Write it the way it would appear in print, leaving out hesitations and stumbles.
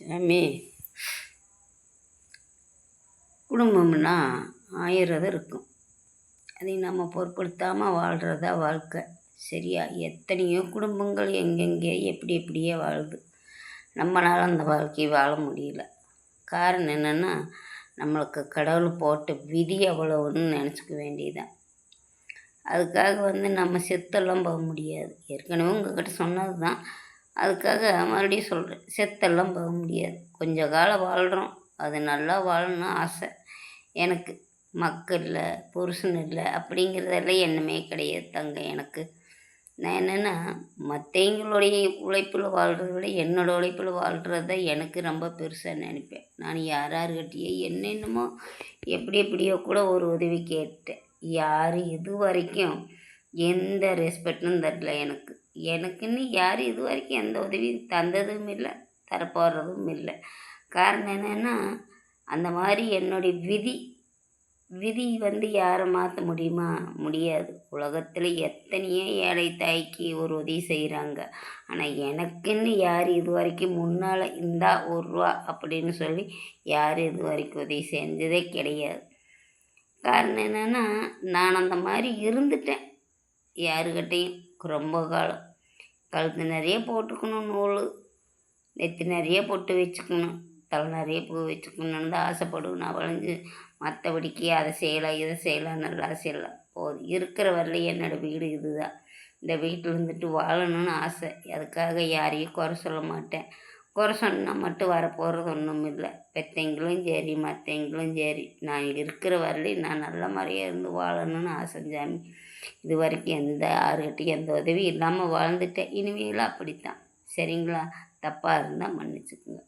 சாமி, குடும்பம்னா 1000 இருக்கும். அதை நம்ம பொருட்படுத்தாமல் வாழ்கிறதா வாழ்க்கை. சரியா? எத்தனையோ குடும்பங்கள் எங்கெங்கே எப்படி எப்படியே வாழுது. நம்மளால் அந்த வாழ்க்கையை வாழ முடியல. காரணம் என்னென்னா, நம்மளுக்கு கடவுள் போட்ட விதி அவ்வளோன்னு நினச்சிக்க வேண்டியதுதான். அதுக்காக நம்ம செத்தெல்லாம் போக முடியாது. ஏற்கனவே உங்கள்கிட்ட சொன்னது தான். அதுக்காக மறுபடியும் சொல்கிறேன், செத்தெல்லாம் போக முடியாது. கொஞ்ச காலம் வாழ்கிறோம், அது நல்லா வாழணும்னு ஆசை எனக்கு. மக்கள் இல்லை, புருஷன் இல்லை அப்படிங்கிறதெல்லாம் எண்ணமே கிடையாது தங்க எனக்கு. நான் என்னென்னா, மற்றவங்களுடைய உழைப்பில் வாழ்கிறத விட என்னோடய உழைப்பில் வாழ்கிறது தான் எனக்கு ரொம்ப பெருசாக நினைப்பேன். நான் யார்கிட்டயோ என்னென்னமோ எப்படி எப்படியோ கூட ஒரு உதவி கேட்டேன். யார் இது வரைக்கும் எந்த ரெஸ்பெக்டும் தரல எனக்கு. எனக்குன்னு யார் இது வரைக்கும் எந்த உதவியும் தந்ததும் இல்லை, தரப்போகிறதும் இல்லை. காரணம் என்னென்னா, அந்த மாதிரி என்னுடைய விதி யாரை மாற்ற முடியுமா? முடியாது. உலகத்தில் எத்தனையோ ஏழை தாய்க்கு ஒரு உதவி செய்கிறாங்க. ஆனால் எனக்குன்னு யார் இது வரைக்கும் முன்னால் இந்தா ₹1 அப்படின்னு சொல்லி யார் இது வரைக்கும் உதவி செஞ்சதே கிடையாது. காரணம் என்னென்னா, நான் அந்த மாதிரி இருந்துட்டேன். யாருக்கிட்டையும் ரொம்ப காலம் கழுத்து நிறைய போட்டுக்கணும் நூல், நெத்தி நிறைய பொட்டு வச்சுக்கணும், தலை நிறைய பூ வச்சுக்கணுன்னு தான் ஆசைப்படுவேன். நான் வளைஞ்சு மற்றபடிக்கு அதை செய்யலாம் இதை செய்யலாம் நல்லா செய்யலாம் போதும். இருக்கிற வரலையும் என்னோடய வீடு இதுதான். இந்த வீட்டில் இருந்துட்டு வாழணும்னு ஆசை. அதுக்காக யாரையும் குறை சொல்ல மாட்டேன். குறை சொன்னால் மட்டும் வரப்போகிறது ஒன்றும் இல்லை. பெற்றவங்களும் சரி, மற்றவங்களும் சரி, நான் இருக்கிற வரலையும் நான் நல்ல முறையாக இருந்து வாழணும்னு ஆசை சாமி. இது வரைக்கும் யாருக்கிட்டையும் எந்த உதவி இல்லாமல் வாழ்ந்துட்டேன். இனிமேலும் அப்படித்தான். சரிங்களா? தப்பாக இருந்தால் மன்னிச்சுக்குங்க.